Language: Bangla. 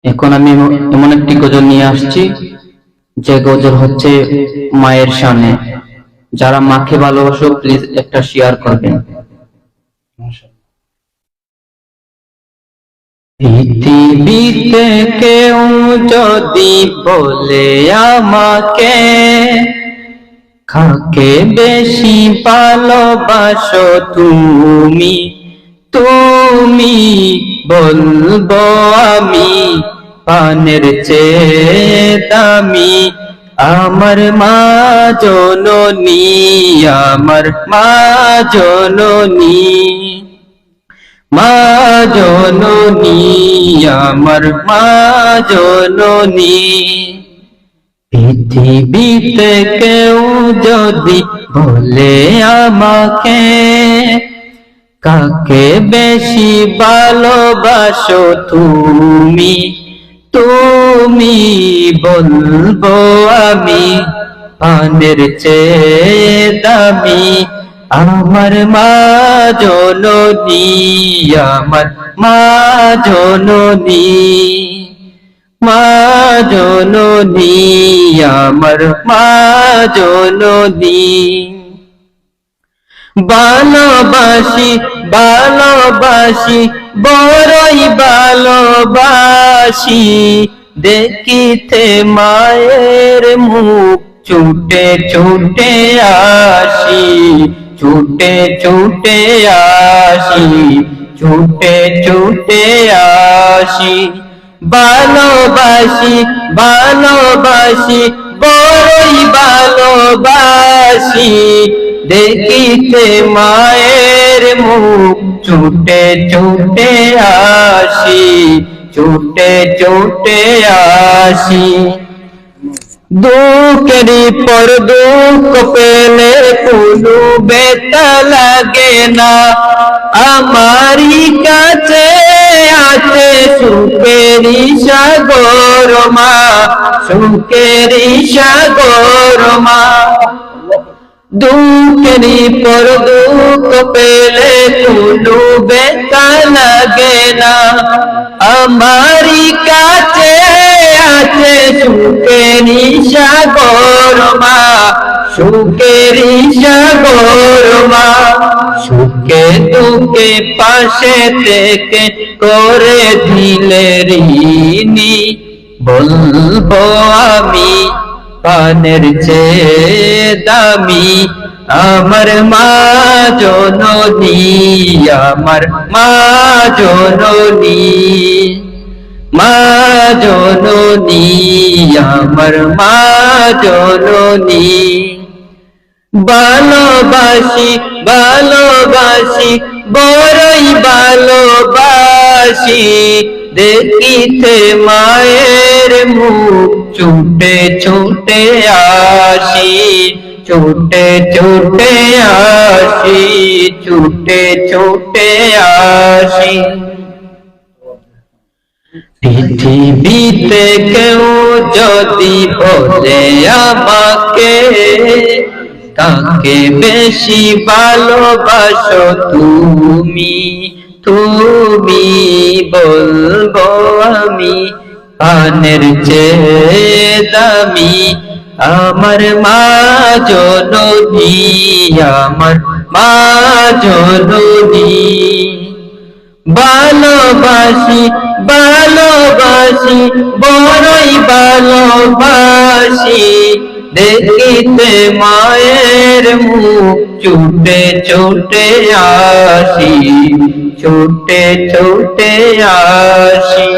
এখন আমি এমন একটি গজল নিয়ে আসছি, যে গজল হচ্ছে মায়ের শানে। যারা মাকে ভালোবাসো প্লিজ একটা শেয়ার করবেন। পৃথিবীতে কেউ যদি বলে আমাকে কাকে বেশি ভালোবাসো তুমি, তুমি বলবো আমি প্রাণের চেয়ে দামি আমার মা জননী, আমার মা জননী, মা জননী, আমার মা জননী। পৃথিবীতে কেউ যদি বলে আমাকে কাকে বেশি ভালোবাসো তুমি, তুমি বলবো আমি প্রাণের চেয়ে দামি আমার মা জননী, আমার মা জননী, মা জননী, আমার মা জননী। ভালোবাসি ভালোবাসি বড়ই ভালোবাসি দেখিতে মায়ের মুখ ছুটে ছুটে আসি, ছুটে ছুটে আসি, ছুটে ছুটে আসি। ভালোবাসি ভালোবাসি বড়ই ভালোবাসি দেখিতে মায়ের মুখ ছুটে ছুটে আসি, ছুটে ছুটে আসি। দুঃখেরই পর দুঃখ পেলে কোনো ব্যথা লাগে না, আমারই কাছে আছে সুখেরই সাগর মা, সুখেরই সাগর মা। দুঃখেরই পর দুঃখ পেলে কোনো ব্যথা লাগে না, আমারই কাছে আছে সুখেরই সাগর মা, সুখেরই সাগর মা। সুখে দুঃখে পাশে থেকে করে দিলে ঋণী বলবো আমি প্রাণের চেয়ে দামি আমার মা জননী, আমার মা জননী, মা জননী, আমার মা জননী। ভালোবাসি ভালোবাসি বড়ই ভালোবাসি দেখিতে মায়ের মুখ ছুটে ছুটে আসি, ছুটে ছুটে আসি, ছুটে ছুটে আসি। পৃথিবীতে কেউ যদি বলে আমাকে কাকে বেশি ভালোবাসো তুমি, তুমি বলবো আমি প্রাণের চেয়ে দামি আমার মা জননী, আমার মা জননী। ভালোবাসি ভালোবাসি বড়ই ভালোবাসি দেখিতে মায়ের মুখ ছুটে ছুটে আসি, ছুটে ছুটে আসি।